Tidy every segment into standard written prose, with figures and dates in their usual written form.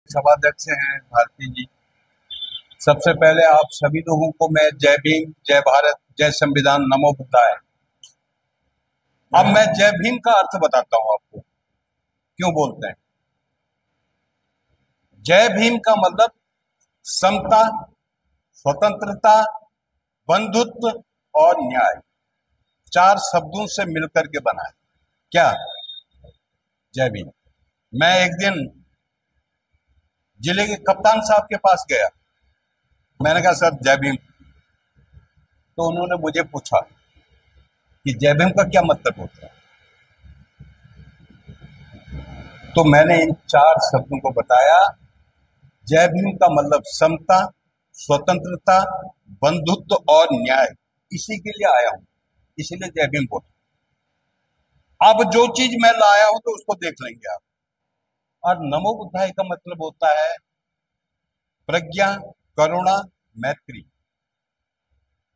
सभाध्यक्ष हैं भारती जी। सबसे पहले आप सभी लोगों को मैं जय भीम, जय भारत, जय संविधान, नमो बुद्धाय। अब मैं जय भीम का अर्थ बताता हूं आपको क्यों बोलते हैं। जय भीम का मतलब समता, स्वतंत्रता, बंधुत्व और न्याय, चार शब्दों से मिलकर के बना है क्या जय भीम। मैं एक दिन जिले के कप्तान साहब के पास गया। मैंने कहा सर जय भीम। तो उन्होंने मुझे पूछा कि जय भीम का क्या मतलब होता है। तो मैंने इन चार शब्दों को बताया। जय भीम का मतलब समता, स्वतंत्रता, बंधुत्व और न्याय, इसी के लिए आया हूं, इसीलिए जय भीम बोल। अब जो चीज मैं लाया हूं तो उसको देख लेंगे आप। और नमो बुद्धाय का मतलब होता है प्रज्ञा, करुणा, मैत्री।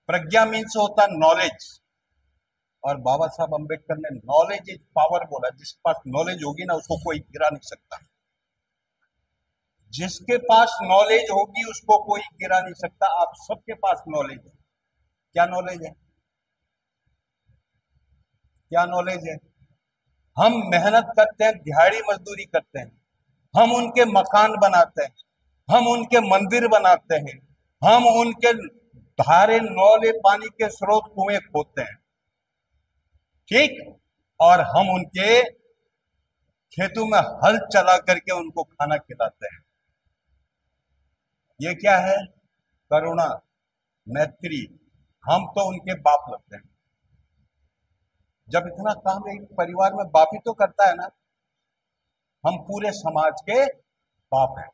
प्रज्ञा मीन्स होता है नॉलेज, और बाबा साहब अंबेडकर ने नॉलेज इज पावर बोला। जिसके पास नॉलेज होगी ना उसको कोई गिरा नहीं सकता। जिसके पास नॉलेज होगी उसको कोई गिरा नहीं सकता। आप सबके पास नॉलेज है। क्या नॉलेज है? क्या नॉलेज है? हम मेहनत करते हैं, दिहाड़ी मजदूरी करते हैं, हम उनके मकान बनाते हैं, हम उनके मंदिर बनाते हैं, हम उनके धारे नौले पानी के स्रोत कुएं खोदते हैं, ठीक। और हम उनके खेतों में हल चला करके उनको खाना खिलाते हैं। ये क्या है? करुणा, मैत्री। हम तो उनके बाप लगते हैं। जब इतना काम एक परिवार में बाप ही तो करता है ना, हम पूरे समाज के बाप हैं।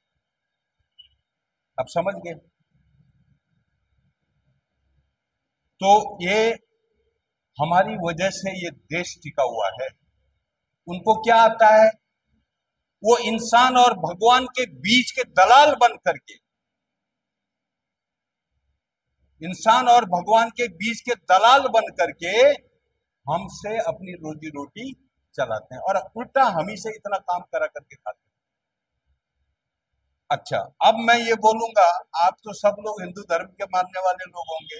अब समझ गए? तो ये हमारी वजह से ये देश टिका हुआ है। उनको क्या आता है? वो इंसान और भगवान के बीच के दलाल बन करके, इंसान और भगवान के बीच के दलाल बन करके हमसे अपनी रोजी रोटी चलाते हैं, और उल्टा हम ही से इतना काम करा करके खाते हैं। अच्छा, अब मैं ये बोलूंगा, आप तो सब लोग हिंदू धर्म के मानने वाले लोग होंगे,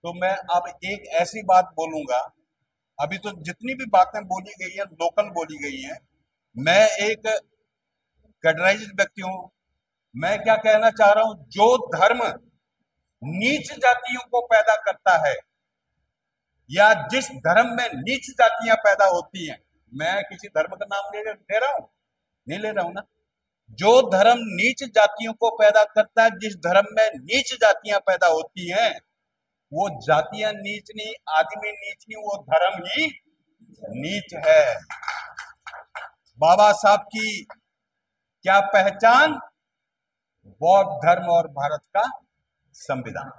तो मैं अब एक ऐसी बात बोलूंगा। अभी तो जितनी भी बातें बोली गई है लोकल बोली गई हैं। मैं एक कैडराइज्ड व्यक्ति हूं। मैं क्या कहना चाह रहा हूं, जो धर्म नीच जातियों को पैदा करता है, या जिस धर्म में नीच जातियां पैदा होती हैं, मैं किसी धर्म का नाम ले रहा हूं? नहीं ले रहा हूं ना। जो धर्म नीच जातियों को पैदा करता है, जिस धर्म में नीच जातियां पैदा होती हैं, वो जातियां नीच नहीं, आदमी नीच नहीं, वो धर्म ही नीच है। बाबा साहब की क्या पहचान? बौद्ध धर्म और भारत का संविधान।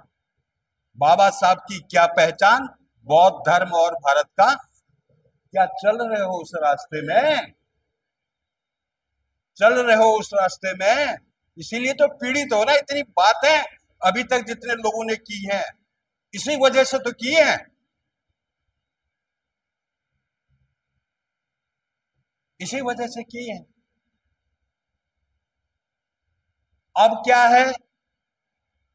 बाबा साहब की क्या पहचान? बौद्ध धर्म और भारत का। क्या चल रहे हो उस रास्ते में? चल रहे हो उस रास्ते में? इसीलिए तो पीड़ित हो ना। इतनी बातें अभी तक जितने लोगों ने की हैं, इसी वजह से तो की हैं। इसी वजह से की हैं। अब क्या है,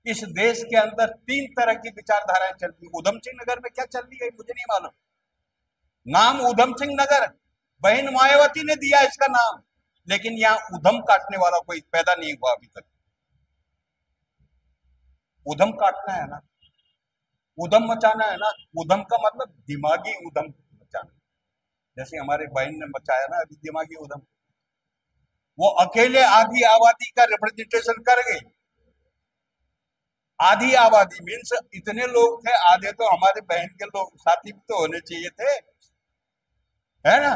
इस देश के अंदर तीन तरह की विचारधाराएं चलती। उधम सिंह नगर में क्या चल रही है मुझे नहीं मालूम। नाम उधम सिंह नगर बहन मायावती ने दिया इसका नाम, लेकिन यहां उधम काटने वाला कोई पैदा नहीं हुआ अभी तक। उधम काटना है ना, उधम मचाना है ना। उधम का मतलब दिमागी उधम मचाना, जैसे हमारे बहन ने मचाया ना अभी दिमागी उधम। वो अकेले आधी आबादी का रिप्रेजेंटेशन कर गई। आधी आबादी मीन्स इतने लोग थे, आधे तो हमारे बहन के लोग साथी भी तो होने चाहिए थे, है ना।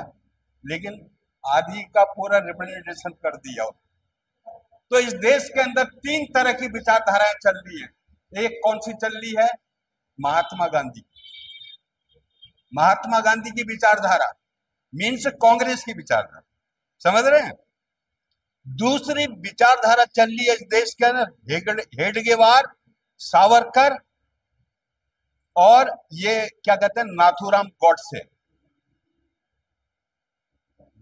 लेकिन आधी का पूरा रिप्रेजेंटेशन कर दिया। तो इस देश के अंदर तीन तरह की विचारधाराएं चल रही है। एक कौन सी चल रही है? महात्मा गांधी। महात्मा गांधी की विचारधारा मीन्स कांग्रेस की विचारधारा, समझ रहे हैं। दूसरी विचारधारा चल रही है इस देश के अंदर हेडगेवार, सावरकर, और ये क्या कहते हैं नाथूराम गॉडसे।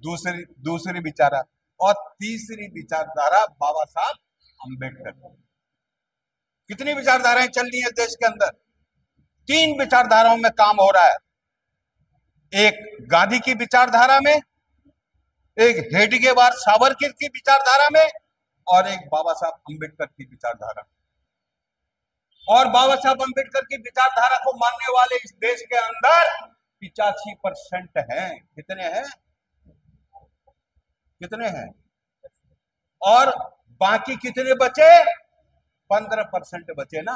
दूसरी दूसरी विचारा और तीसरी विचारधारा बाबा साहब अंबेडकर। कितनी विचारधाराएं चल रही है देश के अंदर? 3 विचारधाराओं में काम हो रहा है। एक गांधी की विचारधारा में, एक हेडगेवार सावरकर की विचारधारा में, और एक बाबा साहब अंबेडकर की विचारधारा में। और बाबा साहब अंबेडकर की विचारधारा को मानने वाले इस देश के अंदर 85% हैं। कितने हैं? कितने हैं? और बाकी कितने बचे? 15% बचे ना।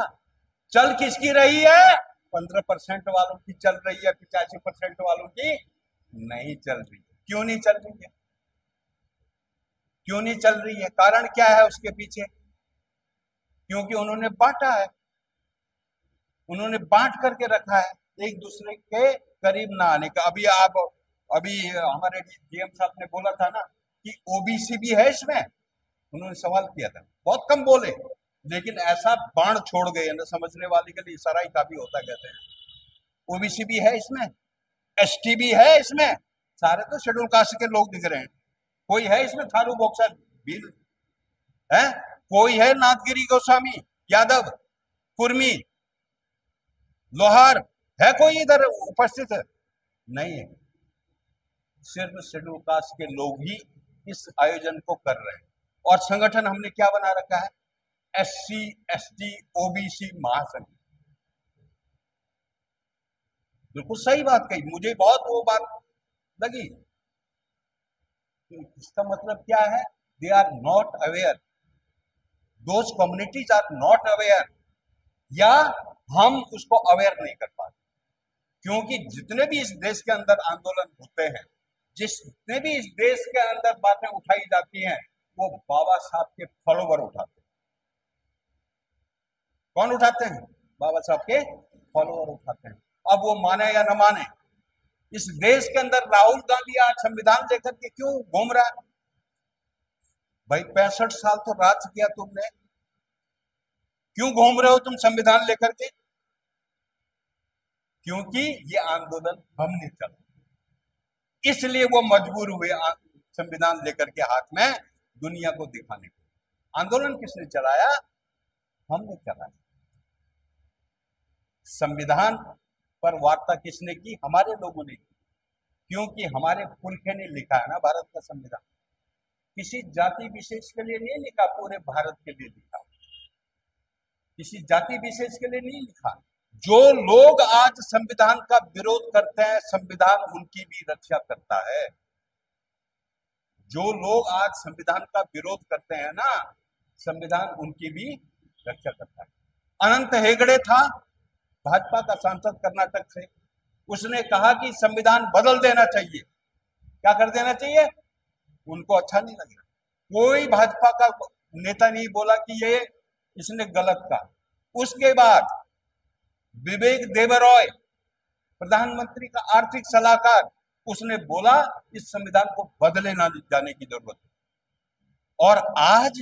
चल किसकी रही है? 15% वालों की चल रही है, 85% वालों की नहीं चल रही है। क्यों नहीं चल रही है? क्यों नहीं चल रही है? कारण क्या है उसके पीछे? क्योंकि उन्होंने बांटा है, उन्होंने बांट करके रखा है, एक दूसरे के करीब ना आने का। अभी हमारे डीएम साहब ने बोला था ना कि ओबीसी भी है इसमें। उन्होंने सवाल किया था, बहुत कम बोले, लेकिन ऐसा बाण छोड़ गए ना, समझने वाले के लिए इशारा ही काफी होता, कहते हैं ओबीसी भी है इसमें, एसटी भी है इसमें। सारे तो शेड्यूल कास्ट के लोग दिख रहे हैं। कोई है इसमें थारू बॉक्सर भील है? कोई है नाथगिरी गोस्वामी, यादव, कुर्मी, लोहार है कोई इधर उपस्थित? नहीं है। सिर्फ शेड्यूल कास्ट के लोग ही इस आयोजन को कर रहे हैं। और संगठन हमने क्या बना रखा है? एससी, एसटी, ओबीसी महासंघ। बिल्कुल सही बात कही, मुझे बहुत वो बात लगी। इसका मतलब क्या है? They are not aware, those communities are not aware, या हम उसको अवेयर नहीं कर पाते। क्योंकि जितने भी इस देश के अंदर आंदोलन होते हैं, जितने भी इस देश के अंदर बातें उठाई जाती हैं, वो बाबा साहब के फॉलोवर उठाते हैं। कौन उठाते हैं? बाबा साहब के फॉलोवर उठाते हैं। अब वो माने या न माने, इस देश के अंदर राहुल गांधी आज संविधान लेकर के क्यों घूम रहा है? भाई 65 साल तो राज किया तुमने, क्यों घूम रहे हो तुम संविधान लेकर के? क्योंकि ये आंदोलन हमने चला, इसलिए वो मजबूर हुए संविधान लेकर के हाथ में दुनिया को दिखाने को। आंदोलन किसने चलाया? हमने चलाया। संविधान पर वार्ता किसने की? हमारे लोगों ने की। क्योंकि हमारे पुरखे ने लिखा है ना भारत का संविधान। किसी जाति विशेष के लिए नहीं लिखा, पूरे भारत के लिए लिखा। किसी जाति विशेष के लिए नहीं लिखा। जो लोग आज संविधान का विरोध करते हैं, संविधान उनकी भी रक्षा करता है। जो लोग आज संविधान का विरोध करते हैं ना, संविधान उनकी भी रक्षा करता है। अनंत हेगड़े था, भाजपा का सांसद कर्नाटक से, उसने कहा कि संविधान बदल देना चाहिए। क्या कर देना चाहिए? उनको अच्छा नहीं लगा। कोई भाजपा का नेता नहीं बोला कि ये इसने गलत कहा। उसके बाद विवेक देबरॉय, प्रधानमंत्री का आर्थिक सलाहकार, उसने बोला इस संविधान को बदले ना जाने की जरूरत है। और आज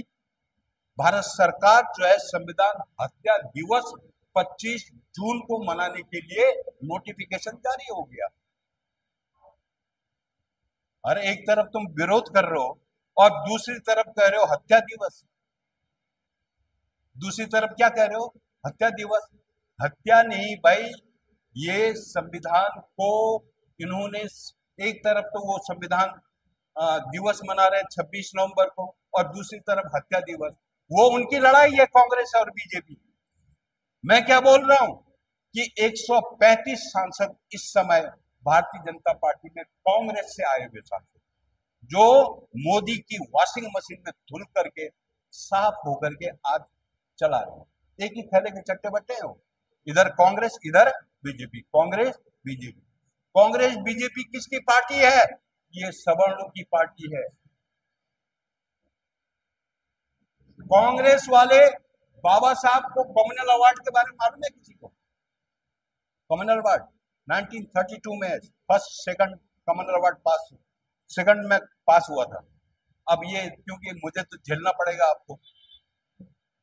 भारत सरकार जो है संविधान हत्या दिवस 25 जून को मनाने के लिए नोटिफिकेशन जारी हो गया। अरे एक तरफ तुम विरोध कर रहे हो और दूसरी तरफ कह रहे हो हत्या दिवस। दूसरी तरफ क्या कह रहे हो? हत्या दिवस। हत्या नहीं भाई, ये संविधान को इन्होंने एक तरफ तो वो संविधान दिवस मना रहे 26 नवंबर को, और दूसरी तरफ हत्या दिवस। वो उनकी लड़ाई है, कांग्रेस और बीजेपी। मैं क्या बोल रहा हूं कि 135 सांसद इस समय भारतीय जनता पार्टी में कांग्रेस से आए हुए सांसद, जो मोदी की वॉशिंग मशीन में धुल करके साफ होकर के आज चला रहे। एक ही थैले के चट्टे बट्टे हो, इधर कांग्रेस इधर BJP, Congress BJP. Congress BJP किसकी पार्टी है? ये सवर्णों की पार्टी है। कांग्रेस वाले बाबा साहब को कम्युनल अवार्ड के बारे में मालूम है किसी को? कम्युनल अवार्ड 1932 में फर्स्ट सेकंड कम्युनल अवार्ड पास, सेकंड में पास हुआ था। अब ये क्योंकि मुझे तो झेलना पड़ेगा, आपको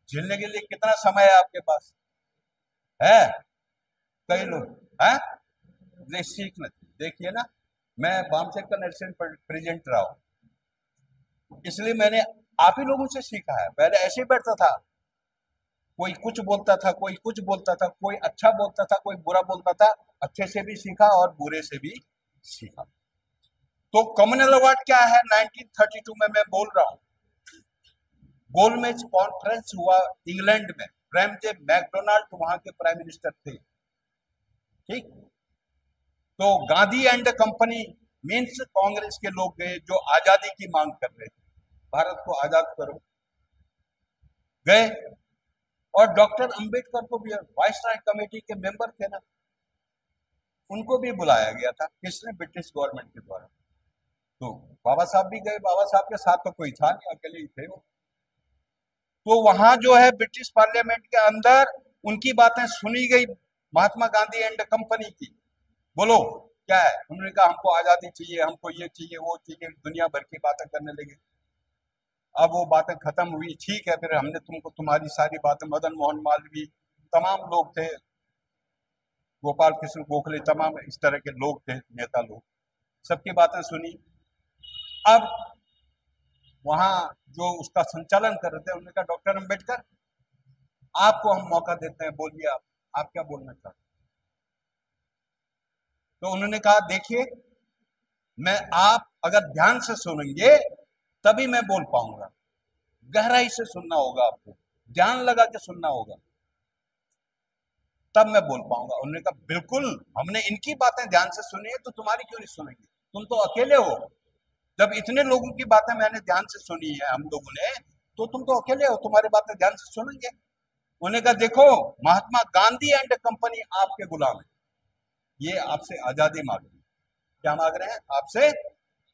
झेलने के लिए कितना समय है आपके पास? है कई लोग हैं, सीखना। देखिए ना, मैं वामसेक का नेशनल प्रेसिडेंट रहा हूं, इसलिए मैंने आप ही लोगों से सीखा है। पहले ऐसे ही बैठता था, कोई कुछ बोलता था, कोई कुछ बोलता था, कोई अच्छा बोलता था, कोई बुरा बोलता था। अच्छे से भी सीखा और बुरे से भी सीखा। तो कम्युनल अवार्ड क्या है? 1932 में मैं बोल रहा हूं, गोलमेज कॉन्फ्रेंस हुआ इंग्लैंड में, रैमजे मैकडोनाल्ड वहां के प्राइम मिनिस्टर थे, ठीक। तो Gandhi and company means Congress के लोग गए जो आजादी की मांग कर रहे थे, भारत को आजाद करो, गए। और डॉक्टर अंबेडकर को भी, वाइसराय कमेटी के मेंबर थे ना, उनको भी बुलाया गया था। किसने? ब्रिटिश गवर्नमेंट के द्वारा। तो बाबा साहब भी गए, बाबा साहब के साथ तो कोई था नहीं, अकेले ही थे वो। तो वहां जो है ब्रिटिश पार्लियामेंट के अंदर उनकी बातें सुनी गई, महात्मा गांधी एंड कंपनी की। बोलो क्या है? उन्होंने कहा हमको आजादी चाहिए, हमको ये चाहिए, वो चाहिए, दुनिया भर की बातें करने लगे। अब वो बातें खत्म हुई, ठीक है, फिर हमने तुमको तुम्हारी सारी बातें, मदन मोहन मालवीय, तमाम लोग थे, गोपाल कृष्ण गोखले, तमाम इस तरह के लोग थे, नेता लोग, सबकी बातें सुनी। अब वहां जो उसका संचालन कर रहे थे, उन्होंने कहा डॉक्टर अंबेडकर आपको हम मौका देते हैं, बोलिए आप क्या बोलना चाहते हैं? तो उन्होंने कहा देखिए, मैं, आप अगर ध्यान से सुनेंगे तभी मैं बोल पाऊंगा, गहराई से सुनना होगा, आपको ध्यान लगा के सुनना होगा, तब मैं बोल पाऊंगा। उन्होंने कहा बिल्कुल, हमने इनकी बातें ध्यान से सुनी है, तो तुम्हारी क्यों नहीं सुनेंगे? तुम तो अकेले हो। जब इतने लोगों की बातें मैंने ध्यान से सुनी है हम लोगों ने, तो तुम तो अकेले हो, तुम्हारी बातें ध्यान से सुनेंगे। उन्होंने कहा देखो, महात्मा गांधी एंड कंपनी आपके गुलाम है, ये आपसे आजादी मांग रहे हैं। क्या मांग रहे हैं? आपसे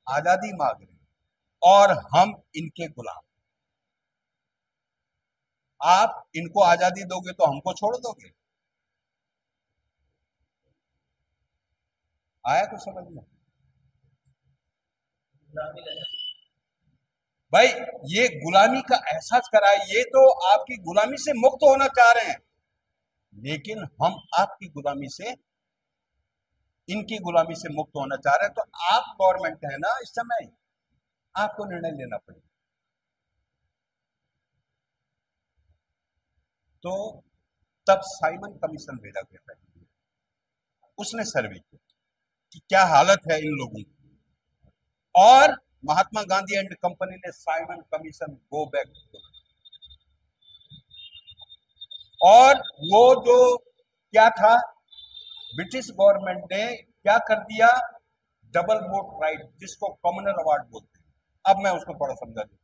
आजादी मांग रहे हैं, और हम इनके गुलाम। आप इनको आजादी दोगे तो हमको छोड़ दोगे? आया कुछ समझ में? भाई, ये गुलामी का एहसास कराए, ये तो आपकी गुलामी से मुक्त होना चाह रहे हैं, लेकिन हम आपकी गुलामी से, इनकी गुलामी से मुक्त होना चाह रहे हैं। तो आप गवर्नमेंट है ना इस समय, आपको निर्णय लेना पड़ेगा। तो तब साइमन कमीशन भेजा गया था, उसने सर्वे किया कि क्या हालत है इन लोगों की, और महात्मा गांधी एंड कंपनी ने साइमन कमीशन गो बैक, और वो जो क्या था, ब्रिटिश गवर्नमेंट ने क्या कर दिया, डबल वोट राइट, जिसको कम्युनल अवार्ड बोलते हैं। अब मैं उसको थोड़ा समझा दूं,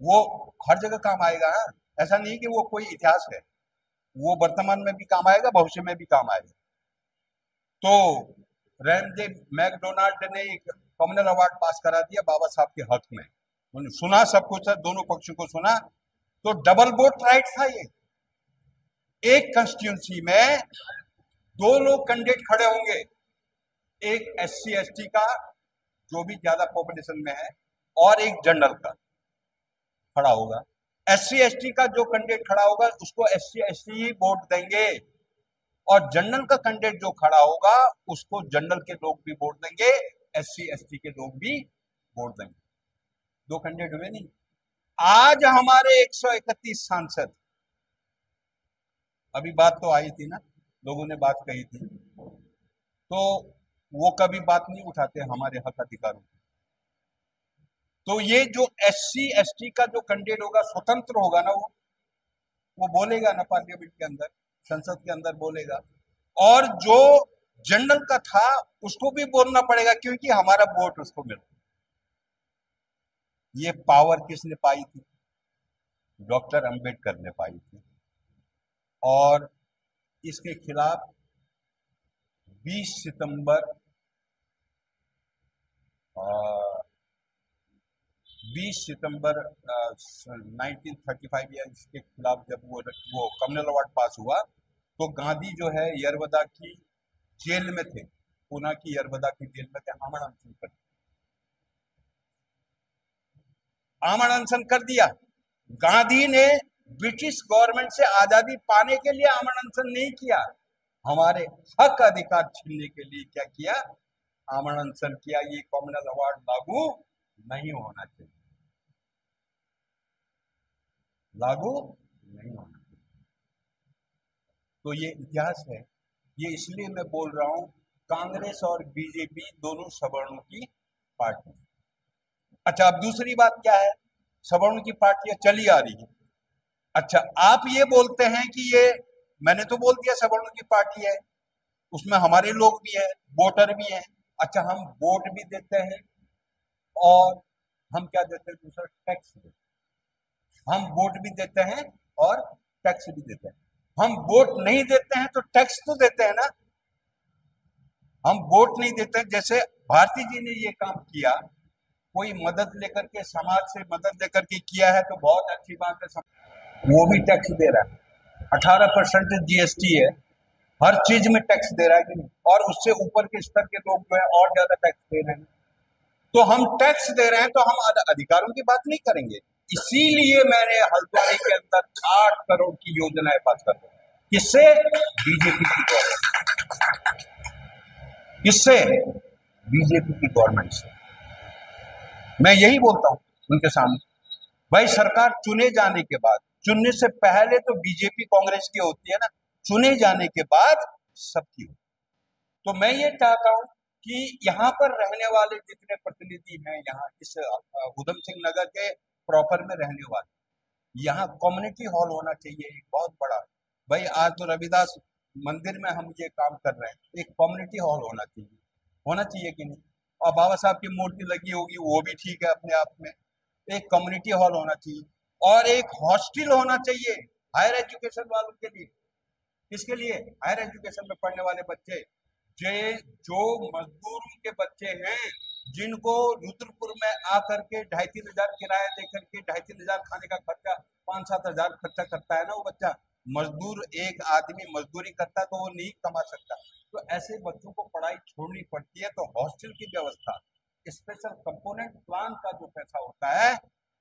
वो हर जगह काम आएगा, हाँ? ऐसा नहीं कि वो कोई इतिहास है, वो वर्तमान में भी काम आएगा, भविष्य में भी काम आएगा। तो रैमजे मैकडोनाल्ड ने एक कम्युनल अवार्ड पास करा दिया बाबा साहब के हक में। उन्होंने सुना सब कुछ, है दोनों पक्षों को सुना, तो डबल वोट राइट था ये। एक कंस्टिट्यूंसी में दो लोग कैंडिडेट खड़े होंगे, एक SC ST का जो भी ज्यादा पॉपुलेशन में है, और एक जनरल का खड़ा होगा। SC ST का जो कैंडिडेट खड़ा होगा उसको SC ST ही वोट देंगे, और जनरल का कैंडिडेट जो खड़ा होगा उसको जनरल के लोग भी वोट देंगे, SC ST के लोग भी वोट देंगे। दो कैंडिडेट हुए नहीं। आज हमारे 131 सांसद, अभी बात तो आई थी ना, लोगों ने बात कही थी, तो वो कभी बात नहीं उठाते हमारे हक अधिकारों की। तो ये जो SC ST का जो कैंडिडेट होगा, स्वतंत्र होगा ना, वो बोलेगा ना पार्लियामेंट के अंदर, संसद के अंदर बोलेगा, और जो जनरल का था उसको भी बोलना पड़ेगा, क्योंकि हमारा वोट उसको मिला। ये पावर किसने पाई थी? डॉक्टर अंबेडकर ने पाई थी। और इसके खिलाफ 20 सितंबर 1935 या इसके खिलाफ जब वो कम्युनल अवार्ड पास हुआ, तो गांधी जो है यरवदा की जेल में थे, पूना की यरवदा की जेल में थे, आमरण अनशन कर दिया। गांधी ने ब्रिटिश गवर्नमेंट से आजादी पाने के लिए आमरण अनशन नहीं किया, हमारे हक अधिकार छीनने के लिए क्या किया, आमरण अनशन किया, ये कॉमनल अवार्ड लागू नहीं होना चाहिए, लागू नहीं होना चाहिए। तो ये इतिहास है। ये इसलिए मैं बोल रहा हूं, कांग्रेस और बीजेपी दोनों सवर्णों की पार्टी। अच्छा, अब दूसरी बात क्या है, सवर्णों की पार्टियां चली आ रही है। अच्छा, आप ये बोलते हैं कि ये, मैंने तो बोल दिया सवर्णों की पार्टी है, उसमें हमारे लोग भी हैं, वोटर भी हैं। अच्छा, हम वोट भी देते हैं और हम क्या देते हैं, दूसरा टैक्स देते हैं। हम वोट भी देते हैं और टैक्स भी देते हैं। हम वोट नहीं देते हैं तो टैक्स तो देते हैं ना। हम वोट नहीं देते हैं, जैसे भारती जी ने ये काम किया, कोई मदद लेकर के, समाज से मदद लेकर के किया है तो बहुत अच्छी बात है, वो भी टैक्स दे रहा है। 18% जीएसटी है, हर चीज में टैक्स दे रहा है कि नहीं, और उससे ऊपर के स्तर के लोग जो है और ज्यादा टैक्स दे रहे हैं। तो हम टैक्स दे रहे हैं तो हम अधिकारों की बात नहीं करेंगे। इसीलिए मैंने हल्द्वानी के अंदर 8 करोड़ की योजनाएं पास कर दी। किससे? बीजेपी की गवर्नमेंट। किससे? बीजेपी की गवर्नमेंट से। मैं यही बोलता हूं उनके सामने, भाई सरकार चुने जाने के बाद, चुनने से पहले तो बीजेपी कांग्रेस की होती है ना, चुने जाने के बाद सबकी होती है। तो मैं ये चाहता हूं कि यहाँ पर रहने वाले जितने प्रतिनिधि हैं, यहाँ इस उधम सिंह नगर के प्रॉपर में रहने वाले, यहाँ कम्युनिटी हॉल होना चाहिए एक बहुत बड़ा। भाई आज तो रविदास मंदिर में हम ये काम कर रहे हैं, एक कम्युनिटी हॉल होना चाहिए, होना चाहिए कि नहीं। और बाबा साहब की मूर्ति लगी होगी, वो भी ठीक है अपने आप में। एक कम्युनिटी हॉल होना चाहिए और एक हॉस्टल होना चाहिए हायर एजुकेशन वालों के लिए। किसके लिए? हायर एजुकेशन में पढ़ने वाले बच्चे, जो मजदूर के बच्चे हैं, जिनको रुद्रपुर में आकर के 2,500-3,000 किराया देकर के 2,500-3,000 खाने का खर्चा, 5-7 हजार खर्चा करता है ना वो बच्चा। मजदूर, एक आदमी मजदूरी करता है तो वो नहीं कमा सकता, तो ऐसे बच्चों को पढ़ाई छोड़नी पड़ती है। तो हॉस्टल की व्यवस्था, स्पेशल कंपोनेंट प्लान का जो पैसा होता है,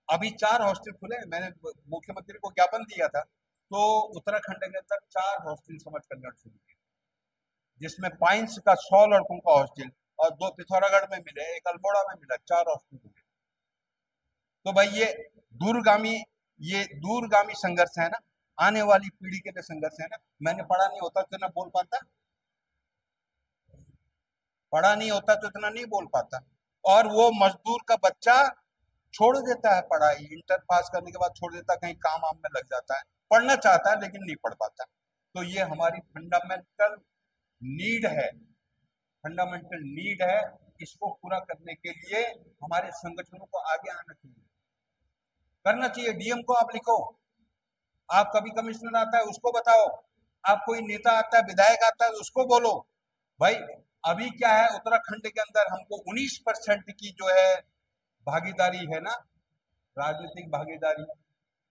अभी 4 हॉस्टल खुले, मैंने मुख्यमंत्री को ज्ञापन दिया था, तो उत्तराखंड के अंदर 4 हॉस्टल समझ कर शुरू किए, जिसमें पाइंस का 100 लड़कों का हॉस्टल और 2 पिथौरागढ़ में मिले, एक अल्मोड़ा में मिला, 4 हॉस्टल मिले। तो भाई ये दूरगामी संघर्ष है ना, आने वाली पीढ़ी के लिए संघर्ष है ना। मैंने पढ़ा नहीं होता तो इतना बोल पाता, पढ़ा नहीं होता तो इतना नहीं बोल पाता। और वो मजदूर का बच्चा छोड़ देता है पढ़ाई, इंटर पास करने के बाद छोड़ देता है, कहीं काम वाम में लग जाता है, पढ़ना चाहता है लेकिन नहीं पढ़ पाता। तो ये हमारी फंडामेंटल नीड है, फंडामेंटल नीड है। इसको पूरा करने के लिए हमारे संगठनों को आगे आना चाहिए, करना चाहिए। डीएम को आप लिखो, आप कभी कमिश्नर आता है उसको बताओ, आप कोई नेता आता है, विधायक आता है उसको बोलो। भाई अभी क्या है, उत्तराखंड के अंदर हमको 19% की जो है भागीदारी है ना, राजनीतिक भागीदारी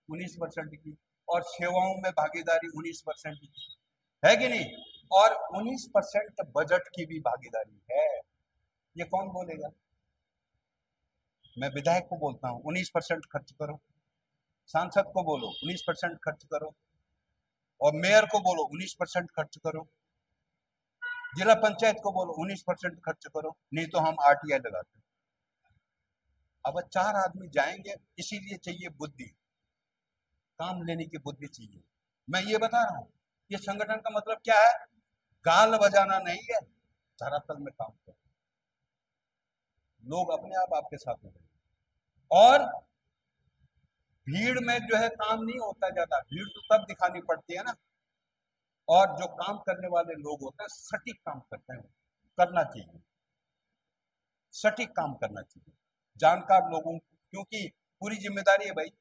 19% की, और सेवाओं में भागीदारी 19% की है कि नहीं, और 19% बजट की भी भागीदारी है। ये कौन बोलेगा? मैं विधायक को बोलता हूँ 19% खर्च करो, सांसद को बोलो 19% खर्च करो, और मेयर को बोलो 19% खर्च करो, जिला पंचायत को बोलो 19% खर्च करो, नहीं तो हम आरटीआई लगाते हैं। अब 4 आदमी जाएंगे, इसीलिए चाहिए बुद्धि, काम लेने की बुद्धि चाहिए। मैं ये बता रहा हूँ, ये संगठन का मतलब क्या है, गाल बजाना नहीं है, धरातल में काम करो, लोग अपने आप आपके साथ में। और भीड़ में जो है काम नहीं होता ज्यादा, भीड़ तो तब दिखानी पड़ती है ना। और जो काम करने वाले लोग होते हैं सटीक काम करते हैं, करना चाहिए, सटीक काम करना चाहिए, जानकार लोगों, क्योंकि पूरी जिम्मेदारी है भाई।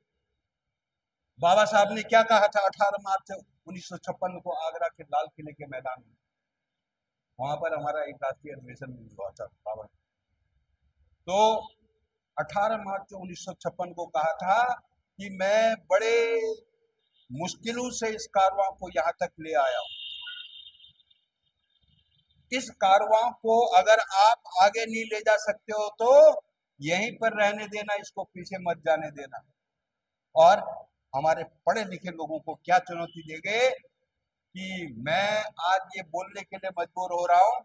बाबा साहब ने क्या कहा था 18 मार्च 1956 को आगरा के लाल किले के मैदान में, वहां पर हमारा एक राष्ट्रीय अधिवेशन हुआ था बाबा। तो 18 मार्च 1956 को कहा था कि मैं बड़े मुश्किलों से इस कारवां को यहां तक ले आया हूं, इस कारवां को अगर आप आगे नहीं ले जा सकते हो तो यहीं पर रहने देना, इसको पीछे मत जाने देना। और हमारे पढ़े लिखे लोगों को क्या चुनौती देंगे कि मैं आज ये बोलने के लिए मजबूर हो रहा हूं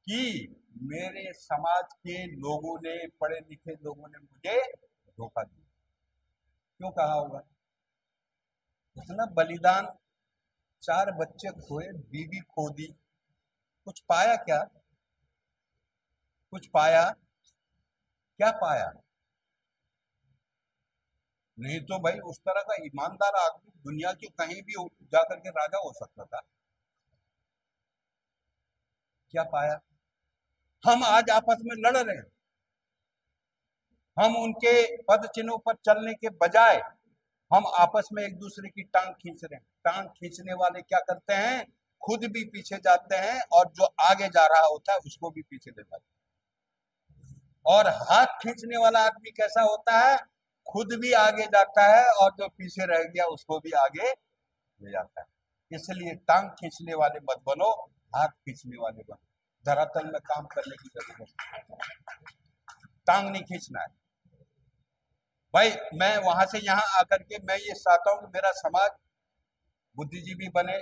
कि मेरे समाज के लोगों ने, पढ़े लिखे लोगों ने मुझे धोखा दिया। क्यों कहा होगा? इतना बलिदान, 4 बच्चे खोए, बीवी खो दी, कुछ पाया क्या? कुछ पाया? क्या पाया? नहीं तो भाई उस तरह का ईमानदार आदमी दुनिया के कहीं भी जाकर के राजा हो सकता था। क्या पाया? हम आज आपस में लड़ रहे हैं, हम उनके पद चिन्हों पर चलने के बजाय हम आपस में एक दूसरे की टांग खींच रहे हैं। टांग खींचने वाले क्या करते हैं? खुद भी पीछे जाते हैं और जो आगे जा रहा होता है उसको भी पीछे ले जाते हैं। और हाथ खींचने वाला आदमी कैसा होता है? खुद भी आगे जाता है और जो पीछे रह गया उसको भी आगे ले जाता है। इसलिए टांग खींचने वाले मत बनो, हाथ खींचने वाले बनो। धरातल में काम करने की जरूरत है, टांग नहीं खींचना है। भाई मैं वहां से यहाँ आकर के मैं ये चाहता हूँ कि मेरा समाज बुद्धिजीवी बने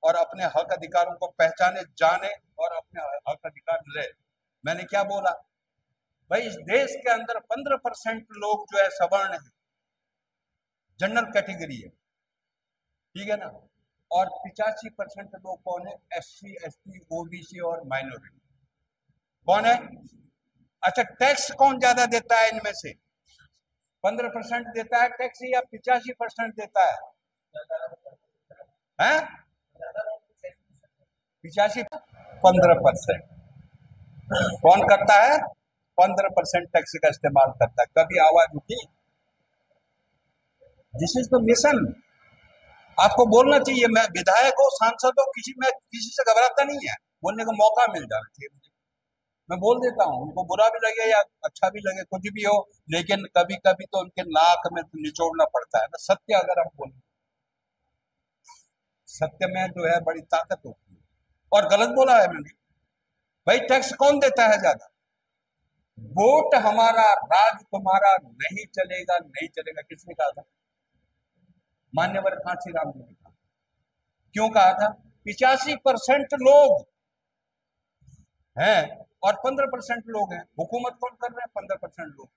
और अपने हक अधिकारों को पहचाने, जाने और अपने हक अधिकार ले। मैंने क्या बोला? भाई इस देश के अंदर 15% लोग जो है सवर्ण है, जनरल कैटेगरी है, ठीक है ना? और 85% लोग कौन है? SC ST OBC और माइनॉरिटी। कौन है? अच्छा, टैक्स कौन ज्यादा देता है इनमें से? 15% देता है टैक्स या 85% देता है? हैं? 85, 15%। कौन करता है? 15% टैक्स का इस्तेमाल करता है। कभी आवाज उठी? This is the mission. आपको बोलना चाहिए। मैं विधायक हो, सांसद हो, किसी से घबराता नहीं है। बोलने का मौका मिल जाना चाहिए मुझे, मैं बोल देता हूँ। उनको बुरा भी लगे या अच्छा भी लगे, कुछ भी हो, लेकिन कभी कभी तो उनके नाक में तो निचोड़ना पड़ता है ना। सत्य अगर हम बोले, सत्य में जो है बड़ी ताकत होती है। और गलत बोला है मैंने? भाई टैक्स कौन देता है ज्यादा? वोट हमारा, राज तुम्हारा, नहीं चलेगा, नहीं चलेगा, किसने कहा था? मान्यवर कांशीराम जी ने कहा। क्यों कहा था? 85% लोग हैं और 15% लोग हैं। हुकूमत कौन कर रहे हैं? 15% लोग।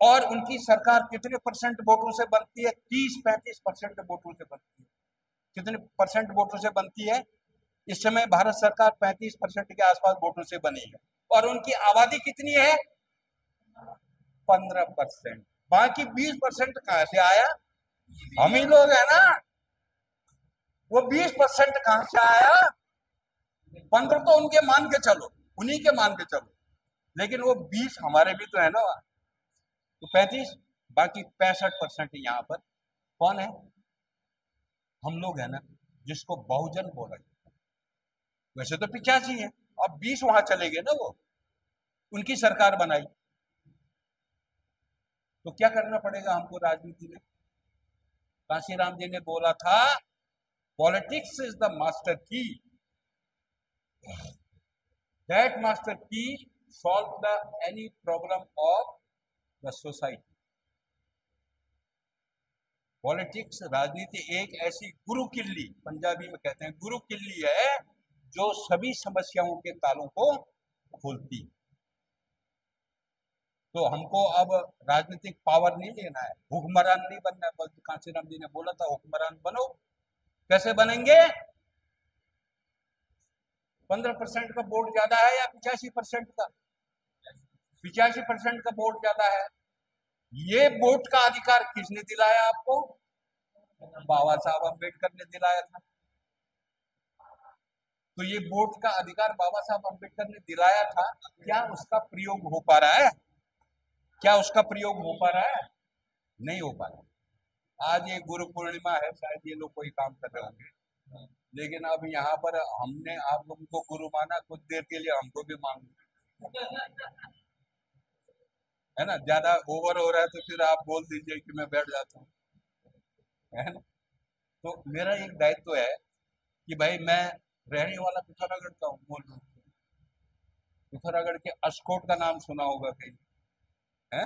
और उनकी सरकार कितने परसेंट वोटों से बनती है? 30-35% वोटों से बनती है। कितने परसेंट वोटों से बनती है? इस समय भारत सरकार 35% के आसपास वोटों से बनी है। और उनकी आबादी कितनी है? 15%। बाकी 20% कहां से आया? हम ही लोग है ना। वो 20% कहां से आया? 15 तो उनके मान के चलो, उन्हीं के मान के चलो, लेकिन वो 20 हमारे भी तो है ना। तो 35, बाकी 65% यहाँ पर कौन है? हम लोग है ना, जिसको बहुजन बोला जाता है। वैसे तो 85 है, अब 20 वहां चले गए ना। वो उनकी सरकार बनाई, तो क्या करना पड़ेगा हमको राजनीति में? कांशीराम जी ने बोला था, पॉलिटिक्स इज द मास्टर की, दैट मास्टर की solve the any problem of the society. Politics, राजनीति एक ऐसी गुरु किल्ली, पंजाबी में कहते हैं गुरु किल्ली है, जो सभी समस्याओं के तालों को खोलती। तो हमको अब राजनीतिक पावर नहीं लेना है, हुक्मरान नहीं बनना है। बल्कि कांशीराम जी ने बोला था, हुक्मरान बनो। कैसे बनेंगे? 15% का वोट ज्यादा है या 85% का? 85% का वोट ज्यादा है। ये वोट का अधिकार किसने दिलाया आपको? बाबा साहब अम्बेडकर ने दिलाया था। तो ये वोट का अधिकार बाबा साहब अम्बेडकर ने दिलाया था, क्या उसका प्रयोग हो पा रहा है? क्या उसका प्रयोग हो पा रहा है? नहीं हो पा रहा। आज ये गुरु पूर्णिमा है, शायद ये लोग कोई काम कर रहे होंगे, लेकिन अब यहाँ पर हमने आप लोगों को गुरु माना, कुछ देर के लिए हमको भी मान, है ना? ज्यादा ओवर हो रहा है तो फिर आप बोल दीजिए कि मैं बैठ जाता हूँ, है ना? तो मेरा एक दायित्व है कि भाई मैं रहने वाला पिथौरागढ़ का हूँ, मूल रूप से पिथौरागढ़ के अस्कोट का नाम सुना होगा कहीं, है?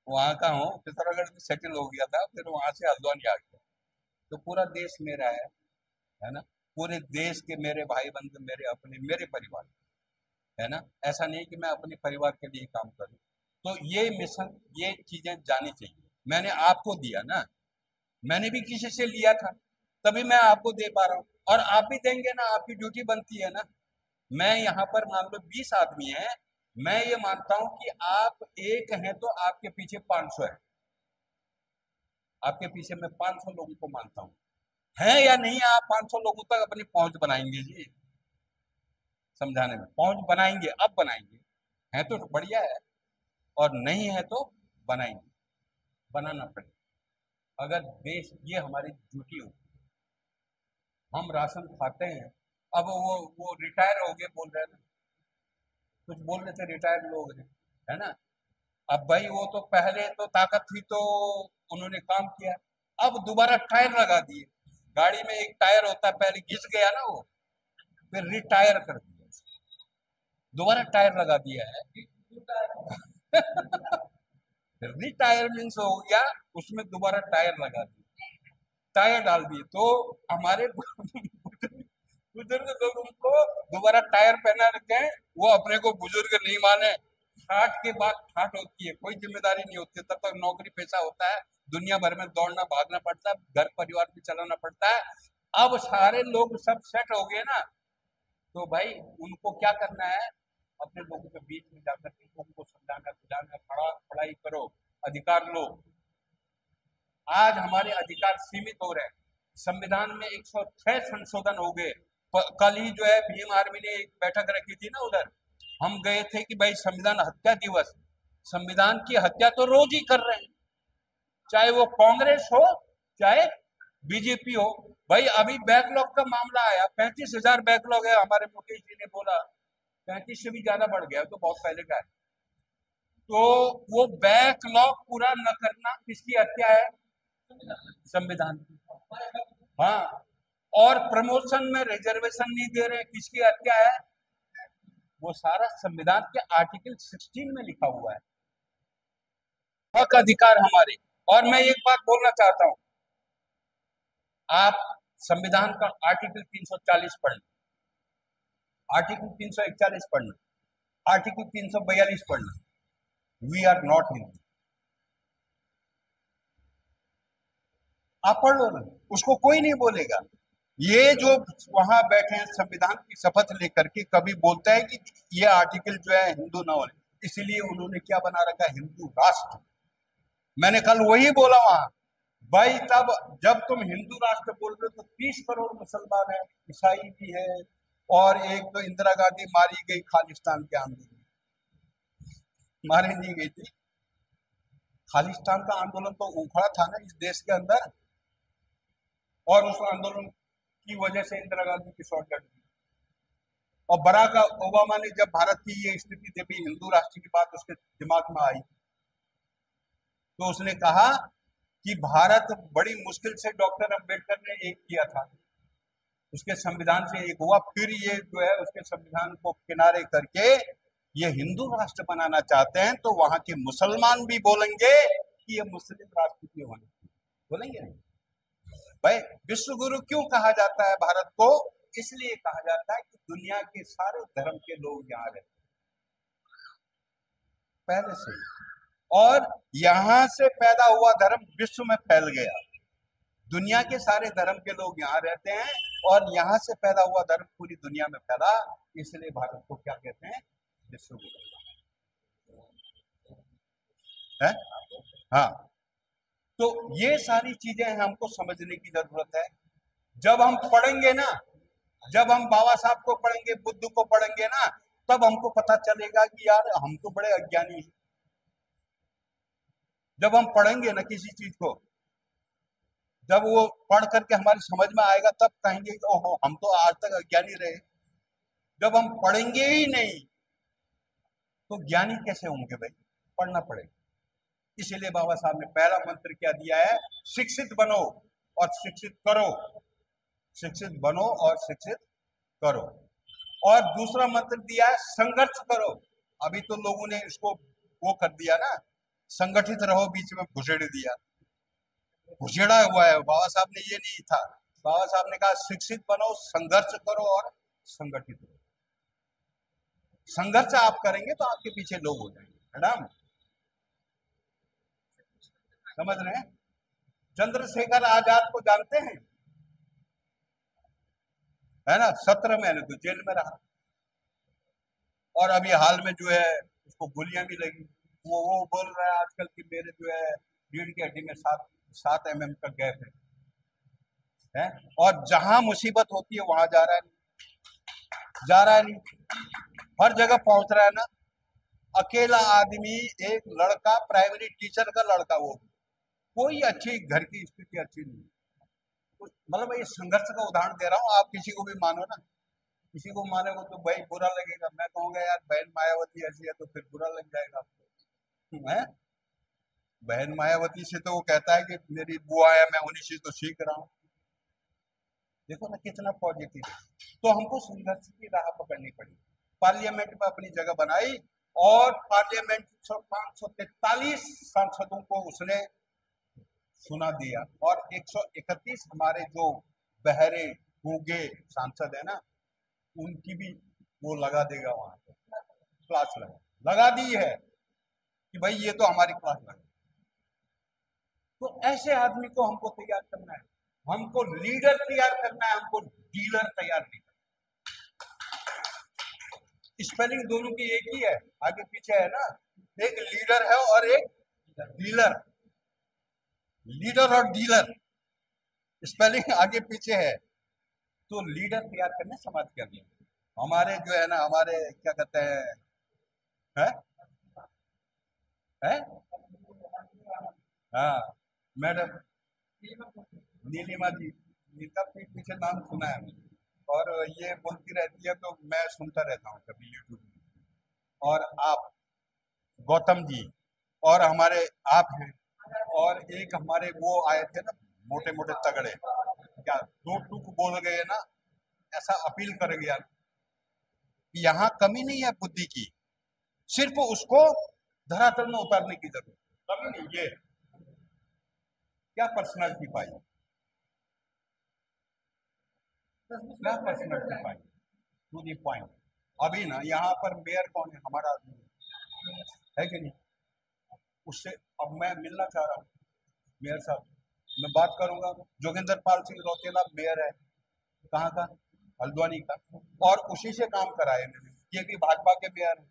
वहां का हूँ, पिथौरागढ़ में सेटल हो गया था, फिर वहां से हल्द्वानी आ गया। तो पूरा देश मेरा है ना? पूरे देश के मेरे भाई बंधु, मेरे अपने, मेरे परिवार। है ना। ऐसा नहीं कि मैं अपने परिवार के लिए काम करूं। तो ये मिशन, ये चीजें जानी चाहिए। मैंने आपको दिया ना, मैंने भी किसी से लिया था, तभी मैं आपको दे पा रहा हूँ, और आप भी देंगे ना, आपकी ड्यूटी बनती है ना। मैं यहाँ पर मान लो 20 आदमी हैं, मैं ये मानता हूं कि आप एक हैं तो आपके पीछे 500 है, आपके पीछे मैं 500 लोगों को मानता हूँ। है या नहीं, आप 500 लोगों तक अपनी पहुंच बनाएंगे जी, समझाने में पहुंच बनाएंगे, अब बनाएंगे। है तो बढ़िया है, और नहीं है तो बनाएंगे, बनाना पड़ेगा। अगर देश, ये हमारी ड्यूटी हो। हम राशन खाते हैं, अब वो रिटायर हो गए बोल रहे हैं ना, कुछ बोल रहे थे रिटायर्ड लोग हैं, है ना। अब भाई वो तो पहले तो ताकत थी तो उन्होंने काम किया, अब दोबारा टायर लगा दिए। गाड़ी में एक टायर होता है, पहले घिस गया ना वो, फिर रिटायर कर दिया, दोबारा टायर लगा दिया है। रिटायर मीन्स हो गया, उसमें दोबारा टायर लगा दिया, टायर डाल दिए। तो हमारे बुजुर्ग लोग उनको दोबारा टायर पहना रखे हैं, वो अपने को बुजुर्ग नहीं माने। 60 के बाद ठाट होती है, कोई जिम्मेदारी नहीं होती, तब तक नौकरी पेशा होता है, दुनिया भर में दौड़ना भागना पड़ता है, घर परिवार भी चलाना पड़ता है। अब सारे लोग सब सेट हो गए ना, तो भाई उनको क्या करना है, अपने लोगों के बीच में जाकर के उनको समझाना बुझाना, पढ़ाई करो, अधिकार लो। आज हमारे अधिकार सीमित हो रहे हैं। संविधान में 106 संशोधन हो गए। कल ही जो है भीम आर्मी ने एक बैठक रखी थी ना उधर, हम गए थे कि भाई संविधान हत्या दिवस, संविधान की हत्या तो रोज ही कर रहे हैं, चाहे वो कांग्रेस हो चाहे बीजेपी हो। भाई अभी बैकलॉग का मामला आया, 35,000 बैकलॉग है, हमारे मुकेश जी ने बोला 35 से भी ज्यादा बढ़ गया, तो बहुत पहले का है। तो वो बैकलॉग पूरा न करना किसकी हत्या है, संविधान की। हाँ, और प्रमोशन में रिजर्वेशन नहीं दे रहे, किसकी हत्या है, वो सारा संविधान के आर्टिकल 16 में लिखा हुआ है, हक अधिकार हमारे। और मैं एक बात बोलना चाहता हूं, आप संविधान का आर्टिकल 340 पढ़ लो, आर्टिकल 341 पढ़ लो, आर्टिकल 342 पढ़ लो, वी आर नॉट हिंदू, आप पढ़ लो ना, उसको कोई नहीं बोलेगा। ये जो वहां बैठे हैं संविधान की शपथ लेकर के, कभी बोलता है कि ये आर्टिकल जो है हिंदू ना होने, इसलिए उन्होंने क्या बना रखा है, हिंदू राष्ट्र। मैंने कल वही बोला वहां, भाई तब जब तुम हिंदू राष्ट्र बोल रहे हो तो 30 करोड़ मुसलमान है, ईसाई भी है, और एक तो इंदिरा गांधी मारी गई खालिस्तान के आंदोलन, मारी नहीं गई थी, खालिस्तान का आंदोलन तो उखड़ा था ना इस देश के अंदर, और उस आंदोलन की वजह से इंदिरा गांधी की शॉर्ट लड़ गई। और बराक ओबामा ने जब भारत की ये स्थिति देखी, हिंदू राष्ट्र की बात उसके दिमाग में आई, तो उसने कहा कि भारत बड़ी मुश्किल से डॉक्टर अंबेडकर ने एक किया था, उसके संविधान से एक हुआ, फिर ये जो है उसके संविधान को किनारे करके ये हिंदू राष्ट्र बनाना चाहते हैं, तो वहां के मुसलमान भी बोलेंगे कि ये मुस्लिम राष्ट्र क्यों होने, बोलेंगे नहीं। भाई विश्व गुरु क्यों कहा जाता है भारत को, इसलिए कहा जाता है कि दुनिया के सारे धर्म के लोग यहाँ रहते पहले से, और यहाँ से पैदा हुआ धर्म विश्व में फैल गया, दुनिया के सारे धर्म के लोग यहाँ रहते हैं, और यहाँ से पैदा हुआ धर्म पूरी दुनिया में फैला, इसलिए भारत को क्या कहते हैं, विश्व गुरु है। हाँ, तो ये सारी चीजें हमको समझने की जरूरत है। जब हम पढ़ेंगे ना, जब हम बाबा साहब को पढ़ेंगे, बुद्ध को पढ़ेंगे ना, तब हमको पता चलेगा कि यार हम तो बड़े अज्ञानी हैं। जब हम पढ़ेंगे ना किसी चीज को, जब वो पढ़ करके हमारी समझ में आएगा, तब कहेंगे कि ओहो हम तो आज तक अज्ञानी रहे। जब हम पढ़ेंगे ही नहीं तो ज्ञानी कैसे होंगे भाई, पढ़ना पड़ेगा। इसीलिए बाबा साहब ने पहला मंत्र क्या दिया है, शिक्षित बनो और शिक्षित करो, शिक्षित बनो और शिक्षित करो। और दूसरा मंत्र दिया है, संघर्ष करो। अभी तो लोगों ने इसको वो कर दिया ना, संगठित रहो, बीच में घुसेड़ दिया, घुसेड़ा हुआ है। बाबा साहब ने ये नहीं था, बाबा साहब ने कहा शिक्षित बनो, संघर्ष करो और संगठित रहो। संघर्ष आप करेंगे तो आपके पीछे लोग हो जाएंगे। मैडम समझ रहे हैं? चंद्रशेखर आजाद को जानते हैं, है ना? 17 महीने तो जेल में रहा, और अभी हाल में जो है उसको गोलियां भी लगी। वो बोल रहा है आजकल कि मेरे जो है रीढ़ की हड्डी में 7 mm का गैप है, और जहां मुसीबत होती है वहां जा रहा है, जा रहा है नहीं, हर जगह पहुंच रहा है ना। अकेला आदमी, एक लड़का, प्राइमरी टीचर का लड़का, वो कोई अच्छी घर की स्थिति अच्छी नहीं, मतलब ये संघर्ष का उदाहरण दे रहा हूँ। आप किसी को भी मानो ना, किसी को मानेगा तो भाई बुरा लगेगा। मैं कहूंगा यार बहन मायावती ऐसी है तो फिर बुरा लग जाएगा आपको, है? बहन मायावती से तो वो कहता है कि मेरी बुआ है, मैं उन्हीं से तो सीख रहा हूँ। देखो ना कितना पॉजिटिव है। तो हमको संघर्ष की राह पकड़नी पड़ी। पार्लियामेंट में अपनी जगह बनाई, और पार्लियामेंट 543 सांसदों को उसने सुना दिया, और 131 हमारे जो बहरे गूंगे सांसद है ना, उनकी भी वो लगा देगा वहां पे, क्लास लगा दी है कि भाई ये तो हमारी क्लास लगा। तो ऐसे आदमी को हमको तैयार करना है, हमको लीडर तैयार करना है, हमको डीलर तैयार नहीं करना। स्पेलिंग दोनों की एक ही है, आगे पीछे है ना। एक लीडर है और एक डीलर। लीडर और डीलर स्पेलिंग आगे पीछे है। तो लीडर तैयार करने समाज के लिए हमारे जो है ना, हमारे क्या कहते हैं, है? है? हाँ मैडम नीलिमा जी, इनका पीछे नाम सुना है मैंने, और ये बोलती रहती है तो मैं सुनता रहता हूँ कभी यूट्यूब में। और आप गौतम जी, और हमारे आप हैं, और एक हमारे वो आए थे ना, मोटे मोटे तगड़े, क्या दो टूक बोल गए ना, ऐसा अपील कर गया। यहाँ कमी नहीं है बुद्धि की, सिर्फ उसको धरातल में उतारने की जरूरत। कमी नहीं, ये क्या पर्सनैलिटी पाई, क्या पर्सनैलिटी पाई, टू दी पॉइंट। अभी ना यहाँ पर मेयर कौन है? हमारा आदमी है कि नहीं? उससे अब मैं मिलना चाह रहा हूँ मेयर साहब, मैं बात करूंगा। जोगिंदर पाल सिंह रौतेला मेयर है, कहाँ का? हल्द्वानी का, और उसी से काम कराए मैंने, ये भी भाजपा के मेयर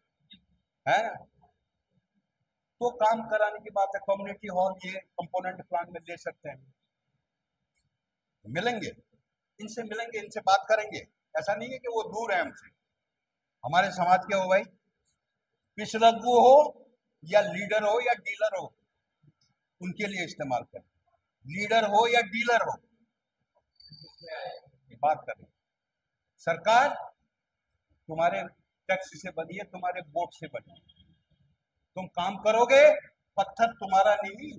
है ना। तो काम कराने की बात है, कम्युनिटी हॉल ये कंपोनेंट प्लान में ले सकते हैं। मिलेंगे, इनसे मिलेंगे, इनसे बात करेंगे। ऐसा नहीं है कि वो दूर है हमसे। हमारे समाज के हो भाई, पिछड़ू हो या लीडर हो या डीलर हो, उनके लिए इस्तेमाल करें। लीडर हो या डीलर हो, बात करें। सरकार तुम्हारे टैक्स से बनी है, तुम्हारे वोट से बनी है। तुम काम करोगे, पत्थर तुम्हारा नहीं,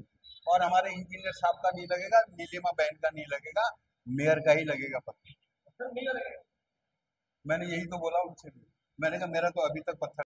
और हमारे इंजीनियर साहब का नहीं लगेगा, नीलिमा बहन का नहीं लगेगा, मेयर का ही लगेगा पत्थर। मैंने यही तो बोला उनसे भी, मैंने कहा मेरा तो अभी तक पत्थर